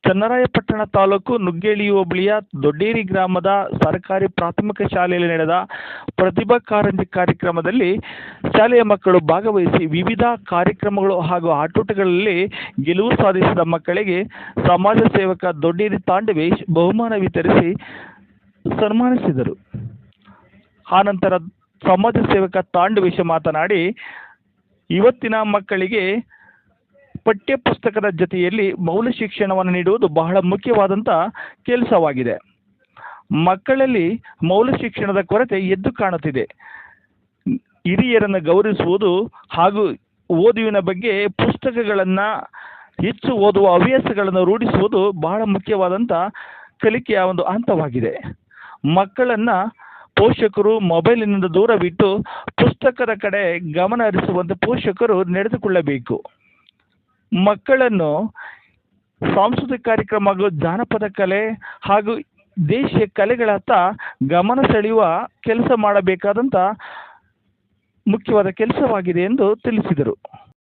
ಚನ್ನರಾಯಪಟ್ಟಣ ತಾಲೂಕು ನುಗ್ಗೇಳಿ ಹೋಬಳಿಯ ದೊಡ್ಡೇರಿ ಗ್ರಾಮದ ಸರ್ಕಾರಿ ಪ್ರಾಥಮಿಕ ಶಾಲೆಯಲ್ಲಿ ನಡೆದ ಪ್ರತಿಭಾ ಕಾರಂಜಿ ಕಾರ್ಯಕ್ರಮದಲ್ಲಿ ಶಾಲೆಯ ಮಕ್ಕಳು ಭಾಗವಹಿಸಿ ವಿವಿಧ ಕಾರ್ಯಕ್ರಮಗಳು ಹಾಗೂ ಆಟೋಟಗಳಲ್ಲಿ ಗೆಲುವು ಸಾಧಿಸಿದ ಮಕ್ಕಳಿಗೆ ಸಮಾಜ ಸೇವಕ ದೊಡ್ಡೇರಿ ತಾಂಡವೇಶ್ ಬಹುಮಾನ ವಿತರಿಸಿ ಸನ್ಮಾನಿಸಿದರು. ಆನಂತರ ಸಮಾಜ ಸೇವಕ ತಾಂಡವೇಶ ಮಾತನಾಡಿ, ಇವತ್ತಿನ ಮಕ್ಕಳಿಗೆ ಪಠ್ಯ ಪುಸ್ತಕದ ಜೊತೆಯಲ್ಲಿ ಮೌಲ್ಯ ಶಿಕ್ಷಣವನ್ನು ನೀಡುವುದು ಬಹಳ ಮುಖ್ಯವಾದಂಥ ಕೆಲಸವಾಗಿದೆ. ಮಕ್ಕಳಲ್ಲಿ ಮೌಲ್ಯ ಶಿಕ್ಷಣದ ಕೊರತೆ ಎದ್ದು ಕಾಣುತ್ತಿದೆ. ಹಿರಿಯರನ್ನು ಗೌರವಿಸುವುದು ಹಾಗೂ ಓದುವಿನ ಬಗ್ಗೆ ಪುಸ್ತಕಗಳನ್ನು ಹೆಚ್ಚು ಓದುವ ಹವ್ಯಾಸಗಳನ್ನು ರೂಢಿಸುವುದು ಬಹಳ ಮುಖ್ಯವಾದಂಥ ಕಲಿಕೆಯ ಒಂದು ಹಂತವಾಗಿದೆ. ಮಕ್ಕಳನ್ನು ಪೋಷಕರು ಮೊಬೈಲಿನಿಂದ ದೂರವಿಟ್ಟು ಪುಸ್ತಕದ ಕಡೆ ಗಮನ ಹರಿಸುವಂತೆ ಪೋಷಕರು ನಡೆದುಕೊಳ್ಳಬೇಕು. ಮಕ್ಕಳನ್ನು ಸಾಂಸ್ಕೃತಿಕ ಕಾರ್ಯಕ್ರಮ ಹಾಗೂ ಜಾನಪದ ಕಲೆ ಹಾಗೂ ದೇಶೀಯ ಕಲೆಗಳತ್ತ ಗಮನ ಸೆಳೆಯುವ ಕೆಲಸ ಮಾಡಬೇಕಾದಂಥ ಮುಖ್ಯವಾದ ಕೆಲಸವಾಗಿದೆ ಎಂದು ತಿಳಿಸಿದರು.